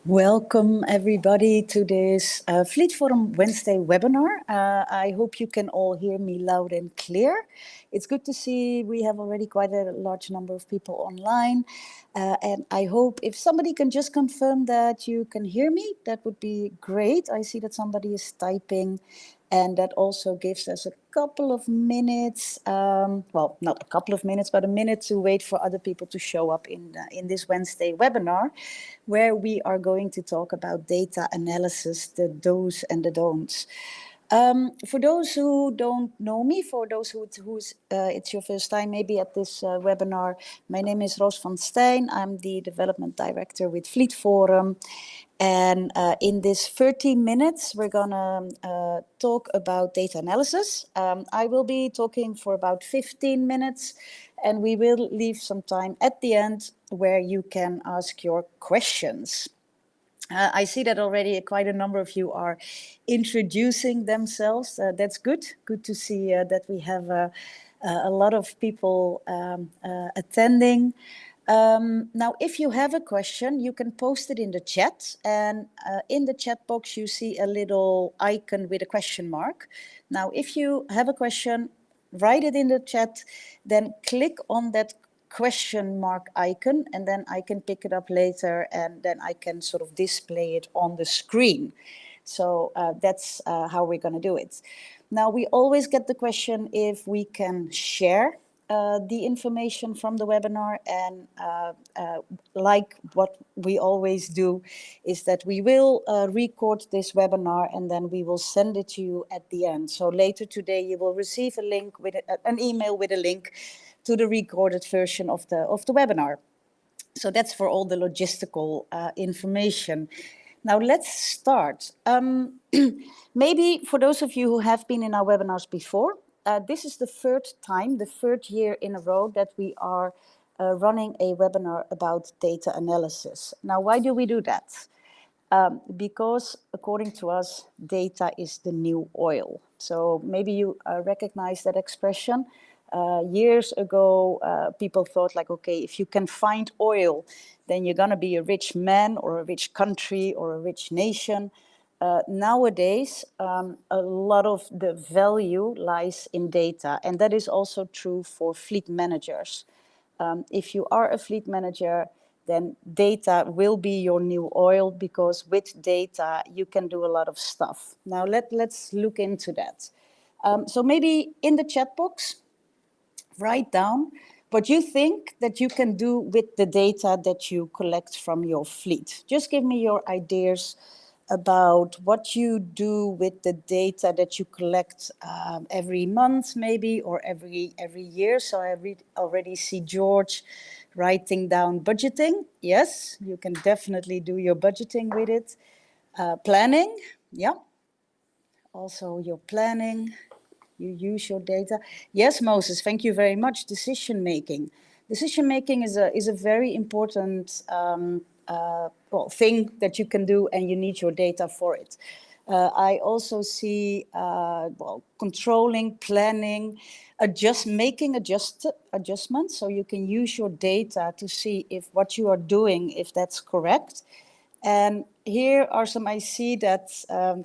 Welcome everybody to this Fleet Forum Wednesday webinar. I hope you can all hear me loud and clear. It's good to see we have already quite a large number of people online. And I hope if somebody can just confirm that you can hear me, that would be great. I see that somebody is typing. And that also gives us a couple of minutes, well, not a couple of minutes, but a minute to wait for other people to show up in this Wednesday webinar, where we are going to talk about data analysis, the do's and the don'ts. For those who don't know me, for those who's it's your first time maybe at this webinar, my name is Roos van Stijn. I'm the Development Director with Fleet Forum. And in this 30 minutes, we're gonna talk about data analysis. I will be talking for about 15 minutes, and we will leave some time at the end where you can ask your questions. I see that already quite a number of you are introducing themselves. That's good. Good to see that we have a lot of people attending. Now, if you have a question, you can post it in the chat. And in the chat box, you see a little icon with a question mark. Now, if you have a question, write it in the chat, then click on that question mark icon, and then I can pick it up later, and then I can sort of display it on the screen. So that's how we're going to do it. Now, we always get the question if we can share the information from the webinar, and like what we always do is that we will record this webinar and then we will send it to you at the end. So later today you will receive a link with an email with a link to the recorded version of the webinar. So that's for all the logistical information. Now let's start. Maybe for those of you who have been in our webinars before, this is the third year in a row that we are running a webinar about data analysis. Now, why do we do that? Because according to us, data is the new oil. So maybe you recognize that expression. Years ago, people thought like, okay, if you can find oil, then you're going to be a rich man or a rich country or a rich nation. Nowadays, a lot of the value lies in data, and that is also true for fleet managers. If you are a fleet manager, then data will be your new oil, because with data, you can do a lot of stuff. Now, let's look into that. So maybe in the chat box, write down what you think that you can do with the data that you collect from your fleet. Just give me your ideas about what you do with the data that you collect every month maybe, or every year. So I already see George writing down budgeting. Yes, you can definitely do your budgeting with it. Planning, yeah. Also your planning. You use your data. Yes, Moses, thank you very much. Decision making. Decision making is a very important thing that you can do, and you need your data for it. I also see controlling, planning, making adjustments. So you can use your data to see if what you are doing, if that's correct. And here are some, I see that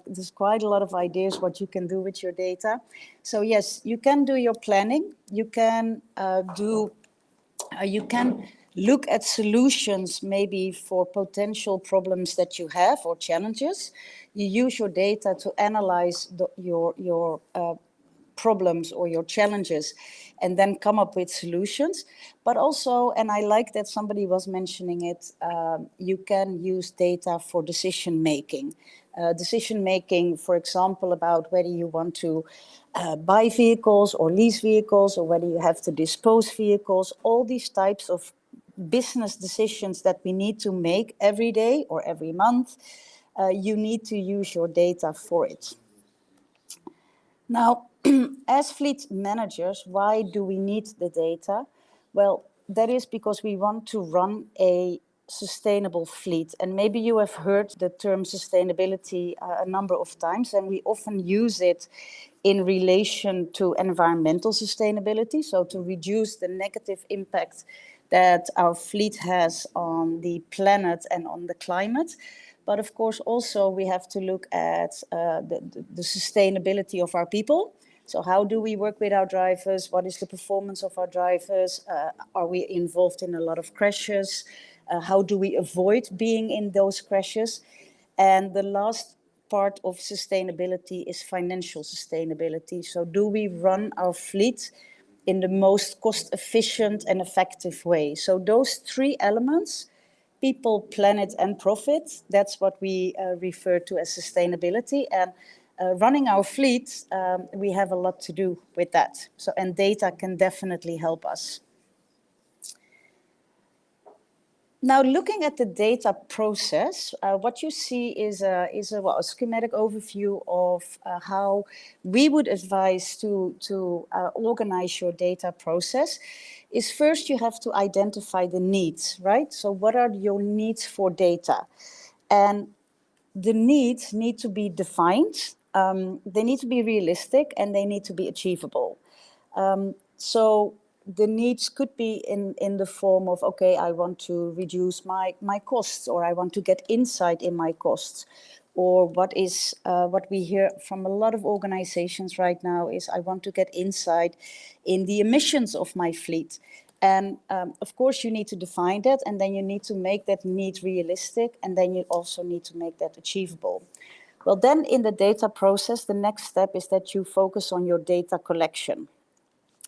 there's quite a lot of ideas what you can do with your data. So yes, you can do your planning. You can you can look at solutions maybe for potential problems that you have or challenges. You use your data to analyze your problems or your challenges, and then come up with solutions. But also, and I like that somebody was mentioning it, you can use data for decision making. Decision making, for example, about whether you want to buy vehicles or lease vehicles, or whether you have to dispose vehicles, all these types of business decisions that we need to make every day or every month, you need to use your data for it. Now, as fleet managers, why do we need the data? Well, that is because we want to run a sustainable fleet. And maybe you have heard the term sustainability a number of times, and we often use it in relation to environmental sustainability, so to reduce the negative impact that our fleet has on the planet and on the climate. But of course, also we have to look at the sustainability of our people. So how do we work with our drivers? What is the performance of our drivers? Are we involved in a lot of crashes? How do we avoid being in those crashes? And the last part of sustainability is financial sustainability. So do we run our fleet in the most cost efficient and effective way? So those three elements, people, planet, and profit, that's what we refer to as sustainability. And running our fleet, we have a lot to do with that. So, and data can definitely help us. Now, looking at the data process, what you see is a schematic overview of how we would advise to organize your data process. Is first you have to identify the needs, right? So what are your needs for data? And the needs need to be defined, they need to be realistic, and they need to be achievable. So the needs could be in the form of, okay, I want to reduce my costs, or I want to get insight in my costs. Or what we hear from a lot of organizations right now is, I want to get insight in the emissions of my fleet. And of course, you need to define that, and then you need to make that need realistic, and then you also need to make that achievable. Well, then in the data process, the next step is that you focus on your data collection.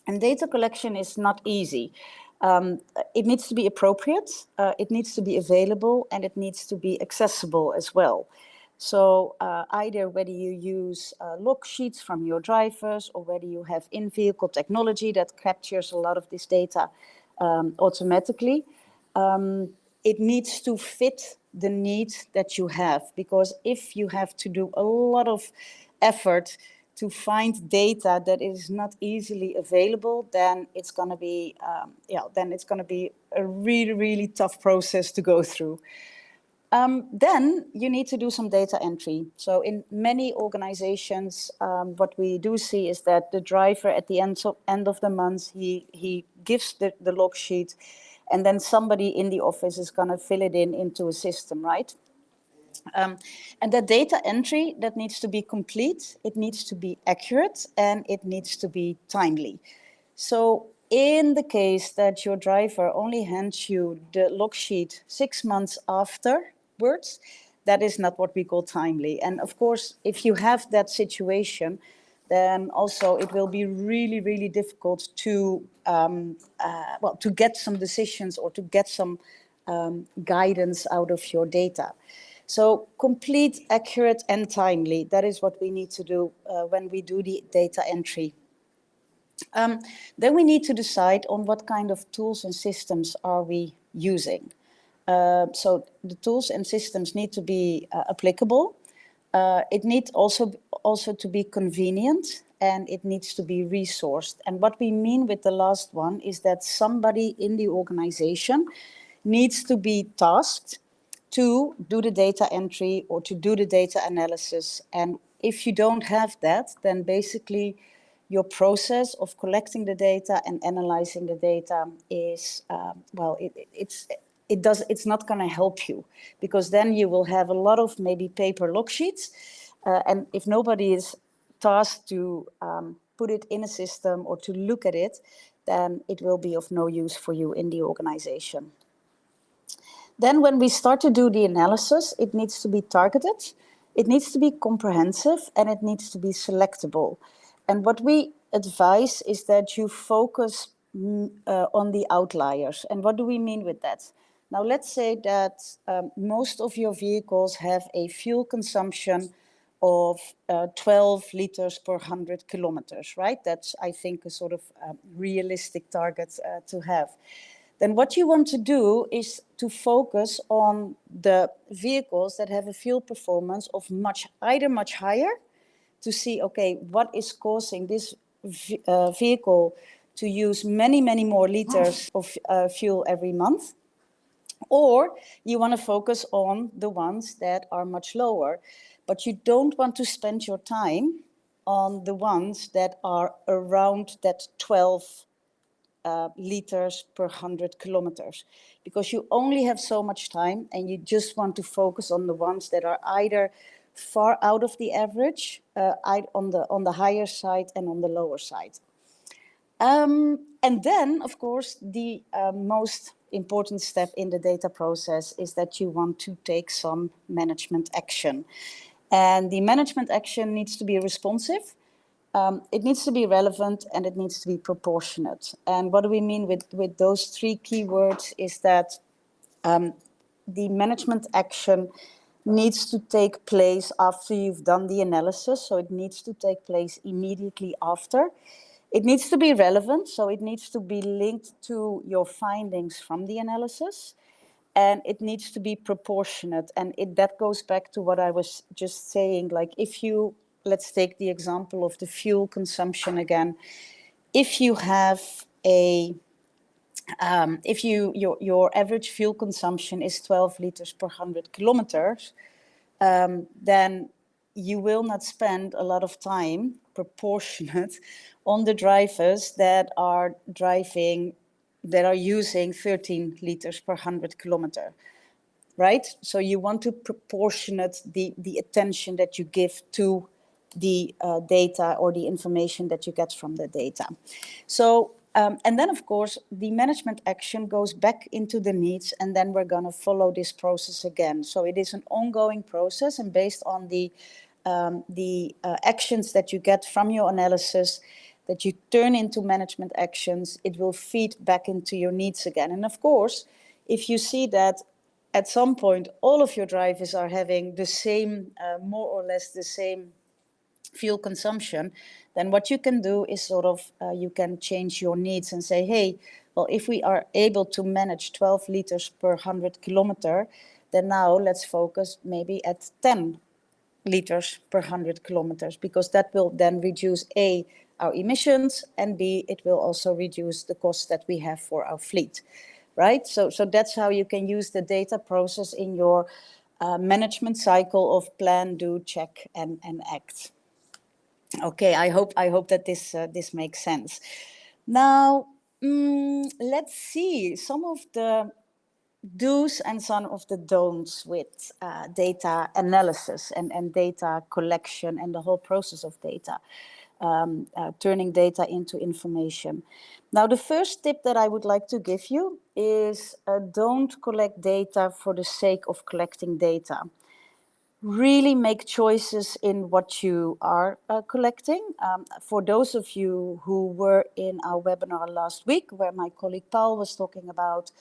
And data collection is not easy. It needs to be appropriate, it needs to be available, and it needs to be accessible as well. So either whether you use log sheets from your drivers, or whether you have in-vehicle technology that captures a lot of this data automatically, it needs to fit the need that you have. Because if you have to do a lot of effort to find data that is not easily available, then it's going to be, a really, really tough process to go through. Then you need to do some data entry. So in many organizations, what we do see is that the driver at the end of the month, he gives the log sheet, and then somebody in the office is going to fill it into a system, right? And that data entry, that needs to be complete, it needs to be accurate, and it needs to be timely. So in the case that your driver only hands you the log sheet 6 months afterwards, that is not what we call timely. And of course, if you have that situation, then also it will be really, really difficult to, to get some decisions, or to get some guidance out of your data. So complete, accurate, and timely, that is what we need to do when we do the data entry. Then we need to decide on what kind of tools and systems are we using. So the tools and systems need to be applicable. It needs also to be convenient, and it needs to be resourced. And what we mean with the last one is that somebody in the organization needs to be tasked to do the data entry or to do the data analysis. And if you don't have that, then basically your process of collecting the data and analyzing the data is, it's not going to help you, because then you will have a lot of maybe paper log sheets. And if nobody is tasked to put it in a system or to look at it, then it will be of no use for you in the organization. Then when we start to do the analysis, it needs to be targeted, it needs to be comprehensive, and it needs to be selectable. And what we advise is that you focus on the outliers. And what do we mean with that? Now, let's say that most of your vehicles have a fuel consumption of 12 liters per 100 kilometers, right? That's, I think, a sort of realistic target to have. Then what you want to do is to focus on the vehicles that have a fuel performance of either much higher, to see, okay, what is causing this vehicle to use many, many more liters of fuel every month. Or you want to focus on the ones that are much lower, but you don't want to spend your time on the ones that are around that 12 liters per 100 kilometers, because you only have so much time and you just want to focus on the ones that are either far out of the average, on the higher side and on the lower side. And then, of course, the most important step in the data process is that you want to take some management action. And the management action needs to be responsive, it needs to be relevant, and it needs to be proportionate. And what do we mean with those three keywords is that the management action needs to take place after you've done the analysis, so it needs to take place immediately after. It needs to be relevant, so it needs to be linked to your findings from the analysis, and it needs to be proportionate. And that goes back to what I was just saying, like if you, let's take the example of the fuel consumption again. If you have if your average fuel consumption is 12 liters per 100 kilometers, then you will not spend a lot of time proportionate on the drivers that are using 13 liters per 100 kilometer, right? So you want to proportionate the attention that you give to the data or the information that you get from the data. So, and then of course, the management action goes back into the needs, and then we're gonna follow this process again. So it is an ongoing process, and based on the actions that you get from your analysis, that you turn into management actions, it will feed back into your needs again. And of course, if you see that at some point all of your drivers are having the same, more or less the same fuel consumption, then what you can do is sort of, you can change your needs and say, hey, well, if we are able to manage 12 liters per 100 kilometer, then now let's focus maybe at 10 liters per 100 kilometers, because that will then reduce A, our emissions, and B, it will also reduce the cost that we have for our fleet, right? So that's how you can use the data process in your management cycle of plan, do, check, and act. Okay, I hope that this makes sense. Now, let's see some of the do's and some of the don'ts with data analysis and data collection and the whole process of data, turning data into information. Now, the first tip that I would like to give you is don't collect data for the sake of collecting data. Really make choices in what you are collecting. For those of you who were in our webinar last week, where my colleague Paul was talking about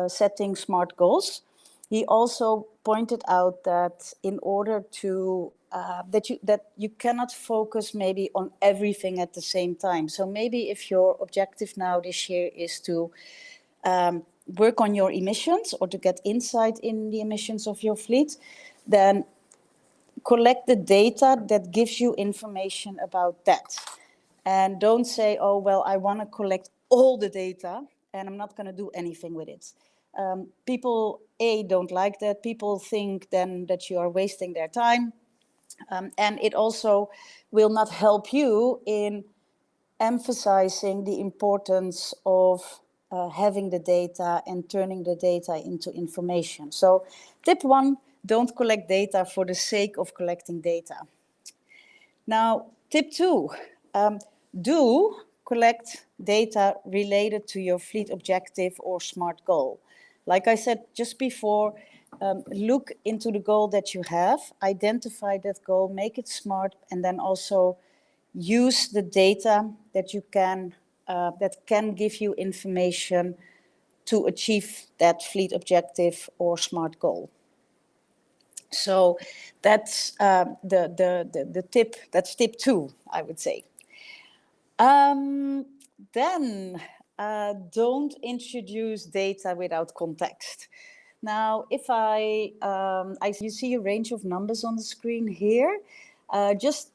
setting smart goals, he also pointed out that in order to that you cannot focus maybe on everything at the same time. So maybe if your objective now this year is to work on your emissions or to get insight in the emissions of your fleet, then collect the data that gives you information about that. And don't say, oh, well, I want to collect all the data and I'm not going to do anything with it. People, don't like that. People think then that you are wasting their time. And it also will not help you in emphasizing the importance of having the data and turning the data into information. So tip 1, don't collect data for the sake of collecting data. Now, tip 2, do collect data related to your fleet objective or SMART goal. Like I said just before, look into the goal that you have, identify that goal, make it SMART, and then also use the data that you can that can give you information to achieve that fleet objective or SMART goal. So that's the tip. That's tip 2, I would say. Then don't introduce data without context. Now, if you see a range of numbers on the screen here, just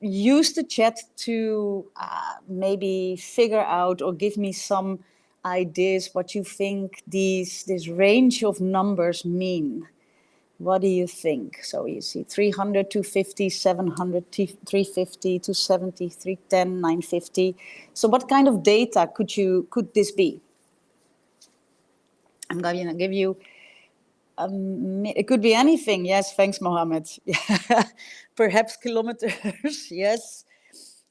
use the chat to maybe figure out or give me some ideas what you think this range of numbers mean. What do you think? So you see 300, 250, 700, 350, 270, 310, 950. So what kind of data could this be? I'm going to give you, it could be anything. Yes, thanks, Mohammed. Perhaps kilometers, yes.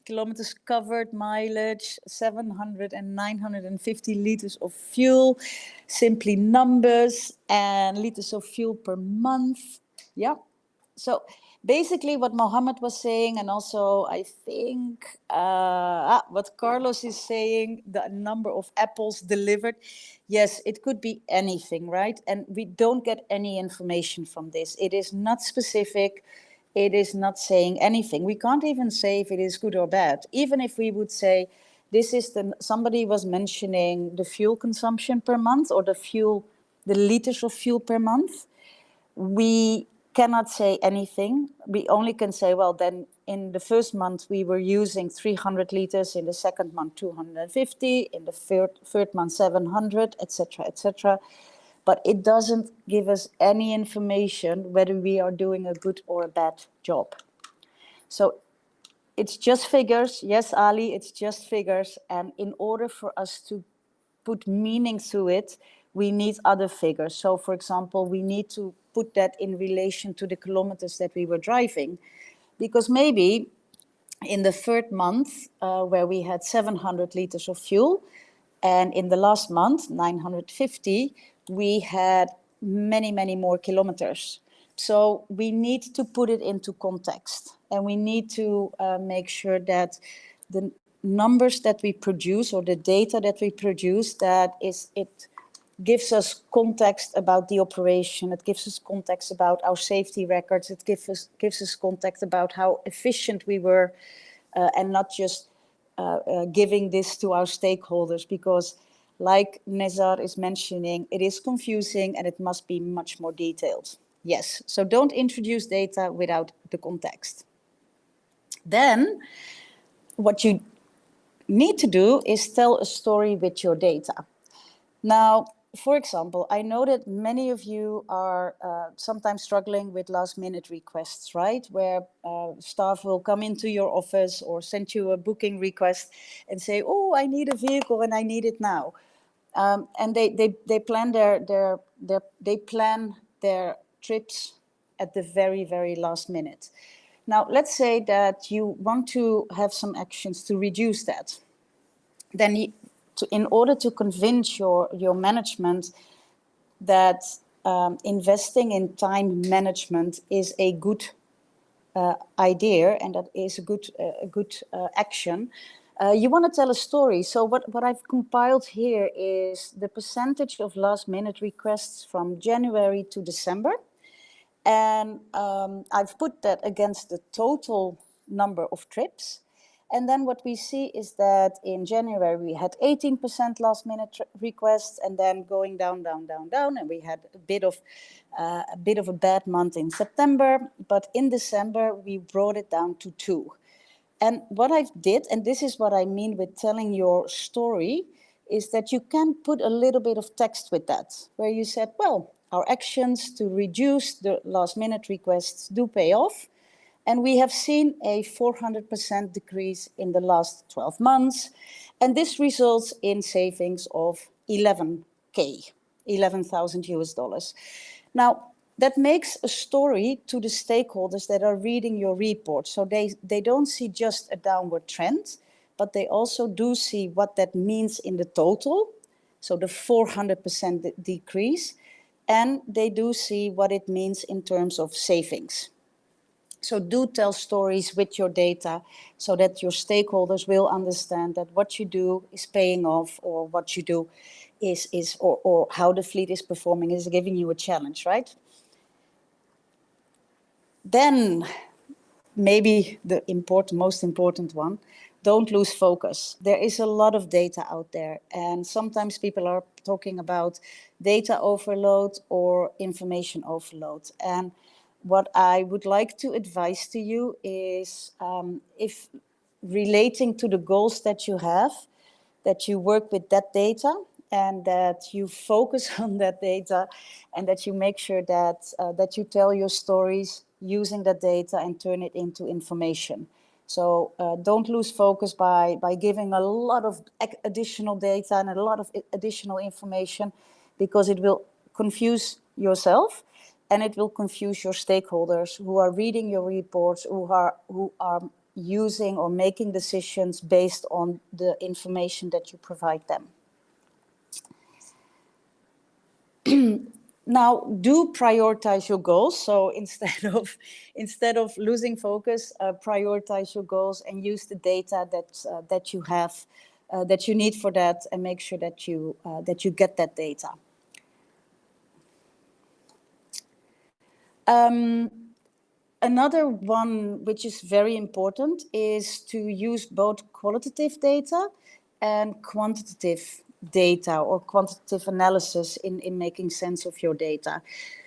Kilometers covered, mileage, 700 and 950 liters of fuel, simply numbers, and liters of fuel per month. Yeah. So basically what Mohammed was saying, and also I think what Carlos is saying, the number of apples delivered. Yes, it could be anything, right? And we don't get any information from this. It is not specific. It is not saying anything. We can't even say if it is good or bad. Even if we would say, this is somebody was mentioning the fuel consumption per month or the liters of fuel per month. We cannot say anything. We only can say, well, then in the first month we were using 300 liters, in the second month 250, in the third month 700, etc., etc. But it doesn't give us any information whether we are doing a good or a bad job. So it's just figures. Yes, Ali, it's just figures. And in order for us to put meaning to it, we need other figures. So, for example, we need to put that in relation to the kilometers that we were driving, because maybe in the third month, where we had 700 liters of fuel, and in the last month, 950, we had many, many more kilometers. So we need to put it into context, and we need to make sure that the numbers that we produce or the data that we produce, it gives us context about the operation, it gives us context about our safety records, it gives us context about how efficient we were, and not just giving this to our stakeholders, because like Nezar is mentioning, it is confusing and it must be much more detailed. Yes, so don't introduce data without the context. Then what you need to do is tell a story with your data. Now, for example, I know that many of you are sometimes struggling with last-minute requests, right? Where staff will come into your office or send you a booking request and say, "Oh, I need a vehicle and I need it now," and they plan their trips at the very, very last minute. Now, let's say that you want to have some actions to reduce that. Then in order to convince your management that investing in time management is a good idea and that is a good action, you want to tell a story. So what I've compiled here is the percentage of last-minute requests from January to December. And I've put that against the total number of trips. And then what we see is that in January we had 18% last-minute requests, and then going down, and we had a bit of a bad month in September. But in December we brought it down to 2%. And what I did, and this is what I mean with telling your story, is that you can put a little bit of text with that, where you said, well, our actions to reduce the last-minute requests do pay off. And we have seen a 400% decrease in the last 12 months. And this results in savings of 11K, 11,000 US dollars. Now, that makes a story to the stakeholders that are reading your report. So they don't see just a downward trend, but they also do see what that means in the total. So the 400% decrease. And they do see what it means in terms of savings. So do tell stories with your data so that your stakeholders will understand that what you do is paying off, or what you do or how the fleet is performing is giving you a challenge, right? Then maybe the most important one, don't lose focus. There is a lot of data out there, and sometimes people are talking about data overload or information overload. And what I would like to advise to you is, if relating to the goals that you have, that you work with that data, and that you focus on that data, and that you make sure that, that you tell your stories using that data and turn it into information. So don't lose focus by giving a lot of additional data and a lot of additional information, because it will confuse yourself and it will confuse your stakeholders who are reading your reports, who are using or making decisions based on the information that you provide them. Now, do prioritize your goals. So instead of losing focus, prioritize your goals and use the data that you have, that you need for that, and make sure that you get that data. Another one which is very important is to use both qualitative data and quantitative data, or quantitative analysis in making sense of your data.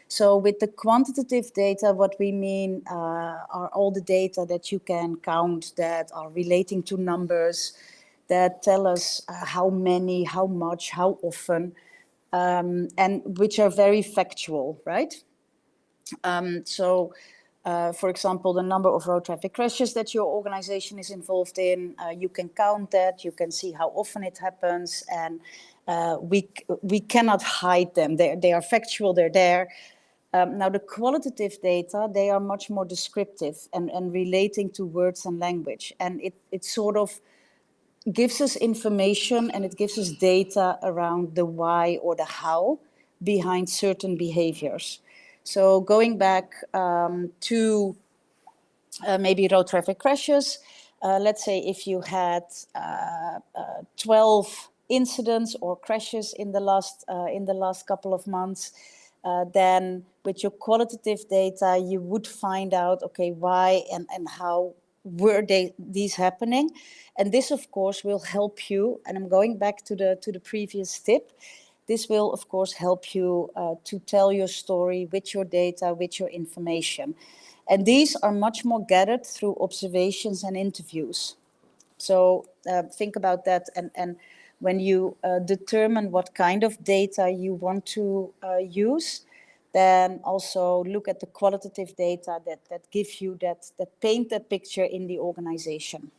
So with the quantitative data, what we mean are all the data that you can count, that are relating to numbers, that tell us how many, how much, how often, and which are very factual, right? For example, the number of road traffic crashes that your organization is involved in, you can count that, you can see how often it happens, and we cannot hide them. They are factual, they're there. Now, the qualitative data, they are much more descriptive and relating to words and language. And it sort of gives us information, and it gives us data around the why or the how behind certain behaviors. So going back to maybe road traffic crashes, let's say if you had 12 incidents or crashes in the last couple of months, then with your qualitative data, you would find out, okay, why and how were these happening. And this, of course, will help you, and I'm going back to the previous tip, this will, of course, help you to tell your story with your data, with your information. And these are much more gathered through observations and interviews. So think about that, and when you determine what kind of data you want to use, then also look at the qualitative data that give you that paint that picture in the organization.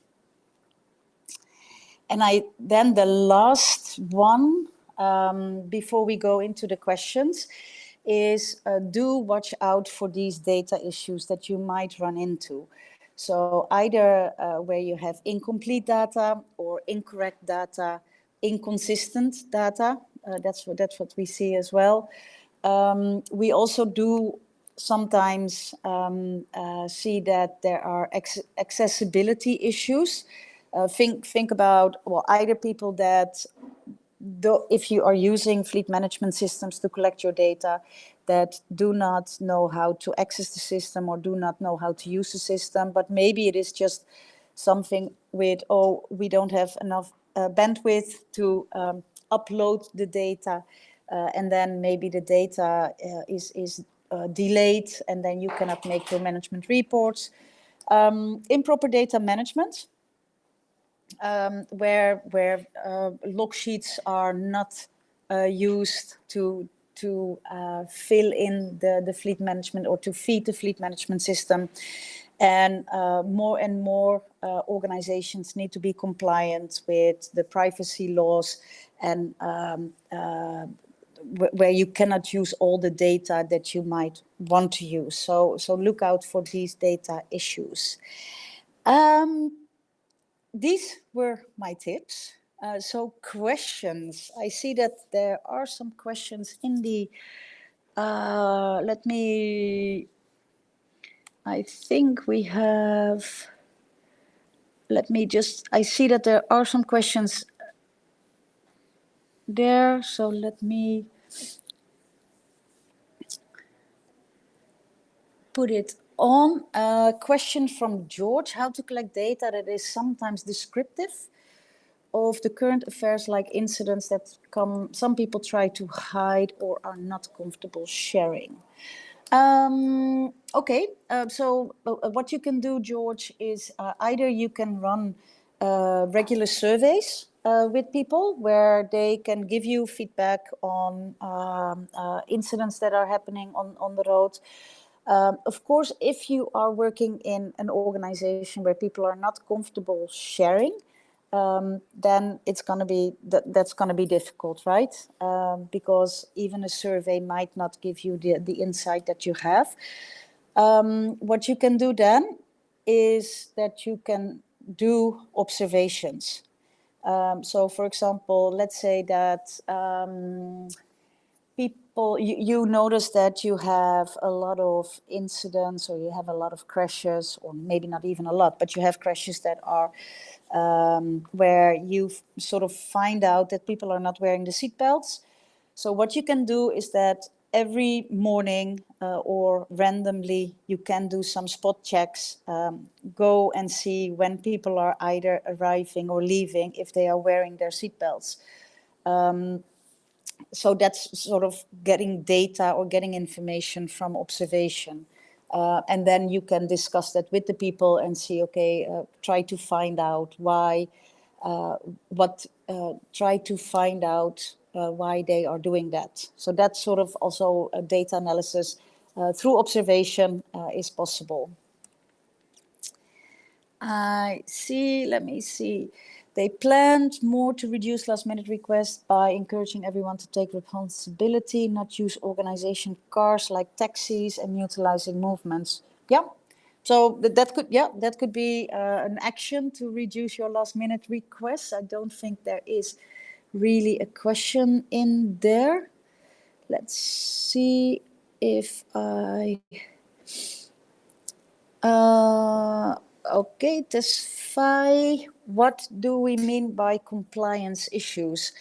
And then the last one, before we go into the questions, is do watch out for these data issues that you might run into. So either where you have incomplete data or incorrect data, inconsistent data, that's what we see as well. We also do sometimes see that there are accessibility issues. Think about, well, either people that, if you are using fleet management systems to collect your data, that do not know how to access the system or do not know how to use the system, but maybe it is just something with, oh, we don't have enough bandwidth to upload the data, and then maybe the data is delayed, and then you cannot make your management reports. Improper data management, where log sheets are not used to fill in the fleet management or to feed the fleet management system. And more organizations need to be compliant with the privacy laws, and where you cannot use all the data that you might want to use. So look out for these data issues. These were my tips. So questions. I see that there are some questions in the, I think we have, I see that there are some questions there. So let me put it on. A question from George: how to collect data that is sometimes descriptive of the current affairs, like incidents that some people try to hide or are not comfortable sharing. Okay, so what you can do, George, is either you can run regular surveys with people where they can give you feedback on incidents that are happening on the road. Of course, if you are working in an organization where people are not comfortable sharing, then it's going to be that's going to be difficult, right? Because even a survey might not give you the insight that you have. What you can do then is that you can do observations. So, for example, let's say that people, you notice that you have a lot of incidents or you have a lot of crashes, or maybe not even a lot, but you have crashes that are where you sort of find out that people are not wearing the seatbelts. So what you can do is that every morning or randomly, you can do some spot checks, go and see when people are either arriving or leaving, if they are wearing their seatbelts. So that's sort of getting data or getting information from observation. And then you can discuss that with the people and see, okay, try to find out why, try to find out why they are doing that. So that's sort of also a data analysis through observation is possible. I see, let me see. They planned more to reduce last-minute requests by encouraging everyone to take responsibility, not use organization cars like taxis, and utilizing movements. Yeah, so that could be an action to reduce your last-minute requests. I don't think there is really a question in there. Let's see if I... Okay, testify. What do we mean by compliance issues?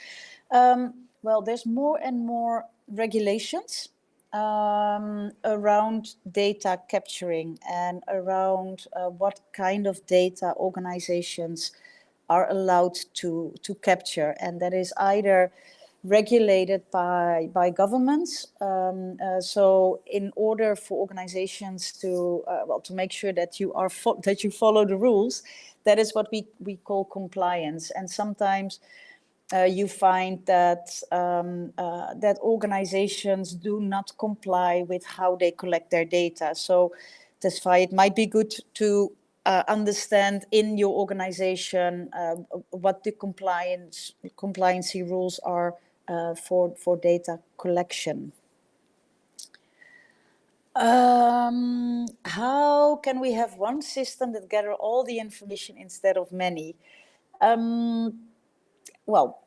Well, there's more and more regulations around data capturing and around what kind of data organizations are allowed to capture. And that is either regulated by governments. So in order for organizations to to make sure that you follow the rules, that is what we call compliance. And sometimes you find that that organizations do not comply with how they collect their data. So that's why it might be good to understand in your organization what the compliancy rules are for data collection. How can we have one system that gather all the information instead of many? Well,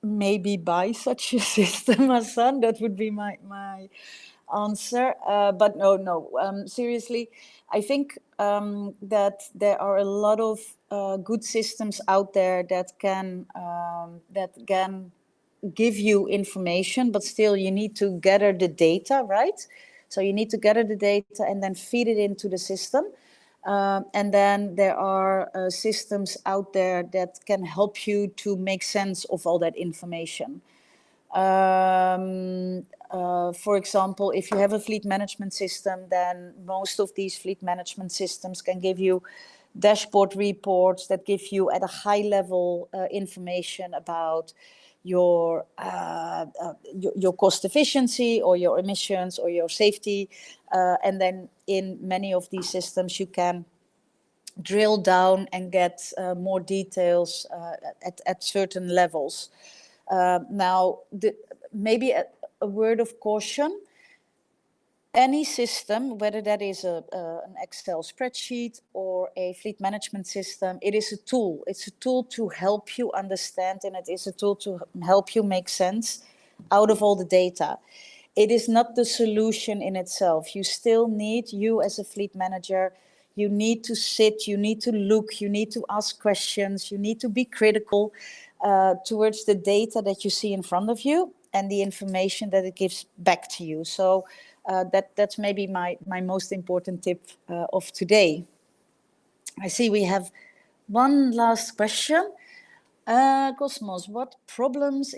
maybe buy such a system, Hassan. That would be my answer. But no. Seriously, I think that there are a lot of good systems out there that can give you information, but still you need to gather the data, right? So you need to gather the data and then feed it into the system. And then there are systems out there that can help you to make sense of all that information. For example, if you have a fleet management system, then most of these fleet management systems can give you dashboard reports that give you at a high level information about your cost efficiency or your emissions or your safety. And then in many of these systems, you can drill down and get more details at certain levels. Now, maybe a word of caution. Any system, whether that is an Excel spreadsheet or a fleet management system, it is a tool. It's a tool to help you understand, and it is a tool to help you make sense out of all the data. It is not the solution in itself. You still need, you as a fleet manager, you need to sit, you need to look, you need to ask questions, you need to be critical towards the data that you see in front of you and the information that it gives back to you. So that's maybe my most important tip of today. I see we have one last question. Cosmos, what problems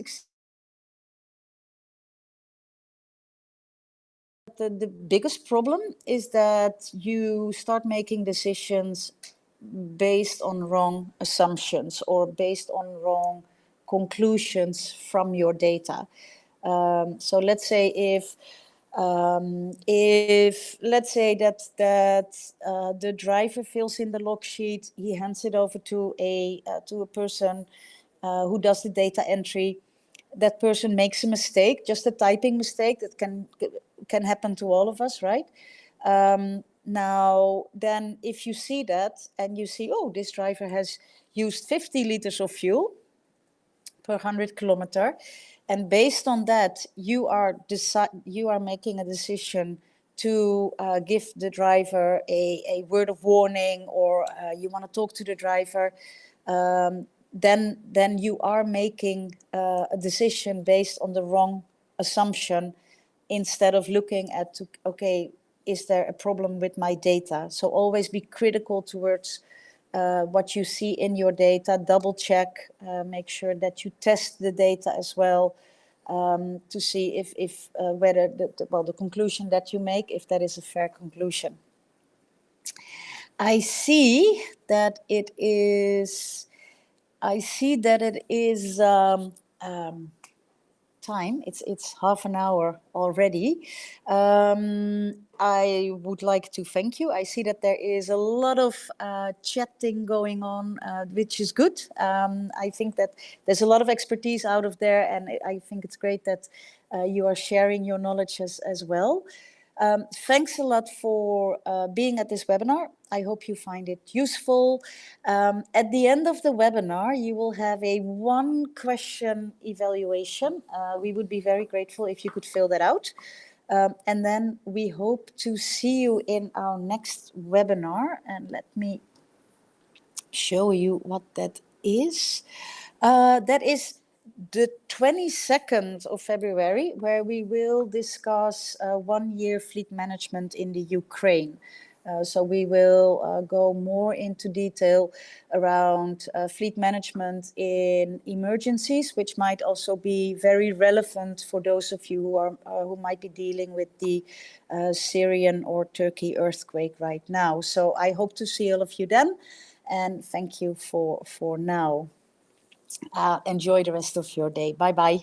the biggest problem is that you start making decisions based on wrong assumptions or based on wrong conclusions from your data. So let's say if let's say that the driver fills in the log sheet, he hands it over to a person who does the data entry. That person makes a mistake, just a typing mistake that can happen to all of us, right? Now, then if you see that and you see, oh, this driver has used 50 liters of fuel per 100 kilometer, and based on that, you are making a decision to give the driver a word of warning, or you want to talk to the driver, then you are making a decision based on the wrong assumption, instead of looking at, okay, is there a problem with my data? So always be critical towards what you see in your data, double check, make sure that you test the data as well, to see if whether the conclusion that you make, if that is a fair conclusion. I see that it is time. It's half an hour already. I would like to thank you. I see that there is a lot of chatting going on, which is good. I think that there's a lot of expertise out of there, and I think it's great that you are sharing your knowledge as well. Thanks a lot for being at this webinar. I hope you find it useful. At the end of the webinar, you will have a 1-question evaluation. We would be very grateful if you could fill that out. And then we hope to see you in our next webinar. And let me show you what that is. That is the 22nd of February, where we will discuss 1-year fleet management in the Ukraine. So we will go more into detail around fleet management in emergencies, which might also be very relevant for those of you who might be dealing with the Syrian or Turkey earthquake right now. So I hope to see all of you then, and thank you for now. Enjoy the rest of your day. Bye-bye.